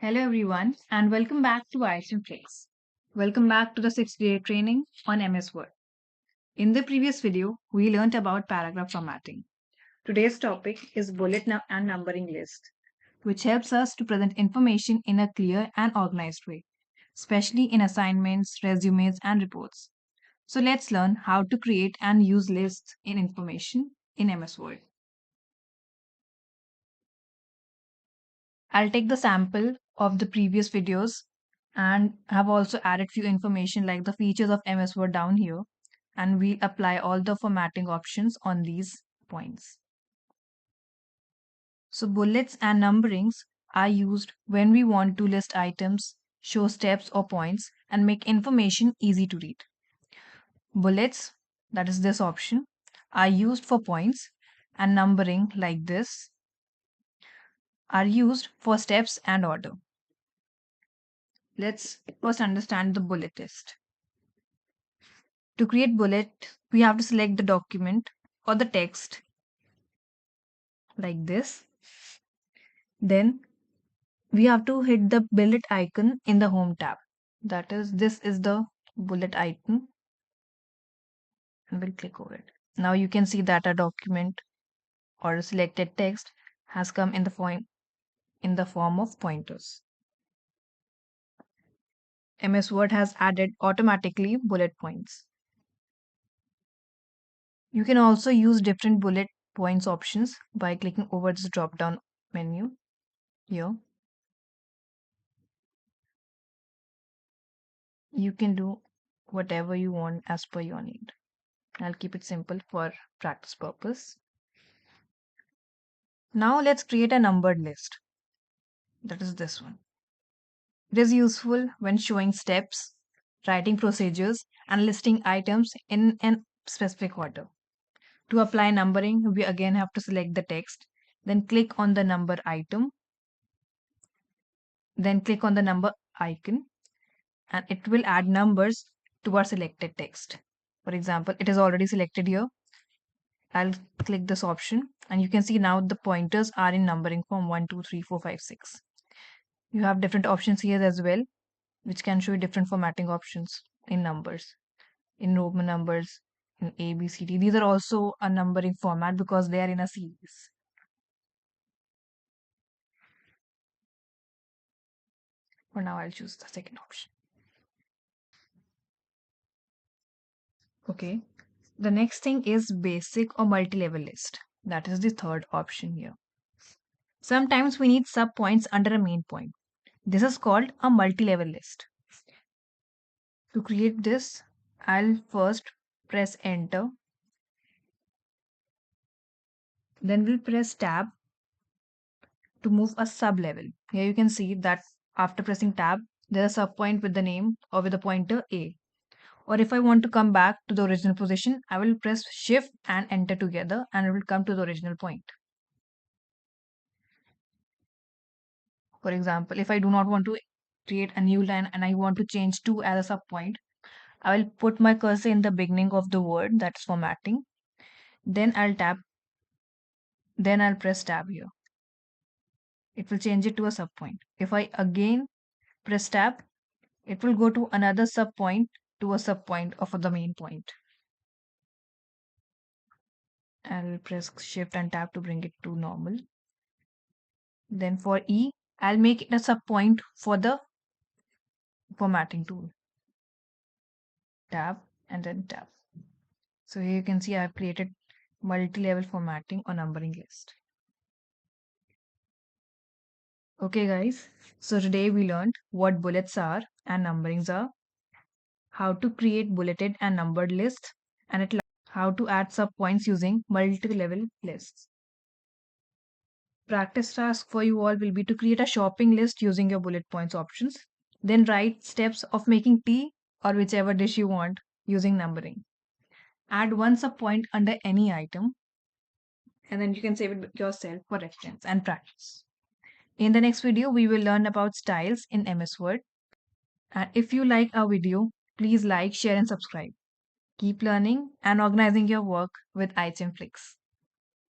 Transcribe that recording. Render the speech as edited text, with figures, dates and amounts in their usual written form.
Hello everyone and welcome back to item Flix. Welcome back to the 6-day training on MS Word. In the previous video, we learned about paragraph formatting. Today's topic is and numbering list, which helps us to present information in a clear and organized way, especially in assignments, resumes, and reports. So let's learn how to create and use lists in information in MS Word. I'll take the sample of the previous videos and have also added few information like the features of MS Word down here, and we'll apply all the formatting options on these points. So bullets and numberings are used when we want to list items, show steps or points, and make information easy to read. Bullets, that is this option, are used for points, and numbering like this are used for steps and order. Let's first understand the bullet list. To create bullet, we have to select the document or the text like this. Then we have to hit the bullet icon in the home tab. That is, this is the bullet icon, and we'll click over it. Now you can see that a document or a selected text has come in the form of pointers. MS Word has added automatically bullet points. You can also use different bullet points options by clicking over this drop down menu here. You can do whatever you want as per your need. I'll keep it simple for practice purpose. Now let's create a numbered list. That is this one. It is useful when showing steps, writing procedures, and listing items in a specific order. To apply numbering, we again have to select the text, then click on the number item, then click on the number icon, and it will add numbers to our selected text. For example, it is already selected here. I'll click this option and you can see now the pointers are in numbering form 1, 2, 3, 4, 5, 6. You have different options here as well, which can show you different formatting options in numbers, in Roman numbers, in A, B, C, D. These are also a numbering format because they are in a series. For now, I'll choose the second option. Okay. The next thing is basic or multi-level list. That is the third option here. Sometimes we need sub-points under a main point. This is called a multi-level list. To create this, I'll first press enter. Then we'll press tab to move a sub-level. Here you can see that after pressing tab, there's a sub-point with the name or with the pointer A. Or if I want to come back to the original position, I will press shift and enter together and it will come to the original point. For example, if I do not want to create a new line and I want to change 2 as a sub point, I will put my cursor in the beginning of the word, that's formatting. Then I'll press tab here. It will change it to a sub point. If I again press tab, it will go to another sub point to a sub point of the main point. I'll press shift and tab to bring it to normal. Then for E, I'll make it a sub point for the formatting tool. Tab and then tab. So here you can see I've created multi-level formatting or numbering list. Okay guys, so today we learned what bullets are and numberings are, how to create bulleted and numbered lists, and how to add sub-points using multi-level lists. Practice task for you all will be to create a shopping list using your bullet points options. Then write steps of making tea or whichever dish you want using numbering. Add one sub-point under any item, and then you can save it yourself for reference and practice. In the next video, we will learn about styles in MS Word. And if you like our video, please like, share, and subscribe. Keep learning and organizing your work with iChemFlix.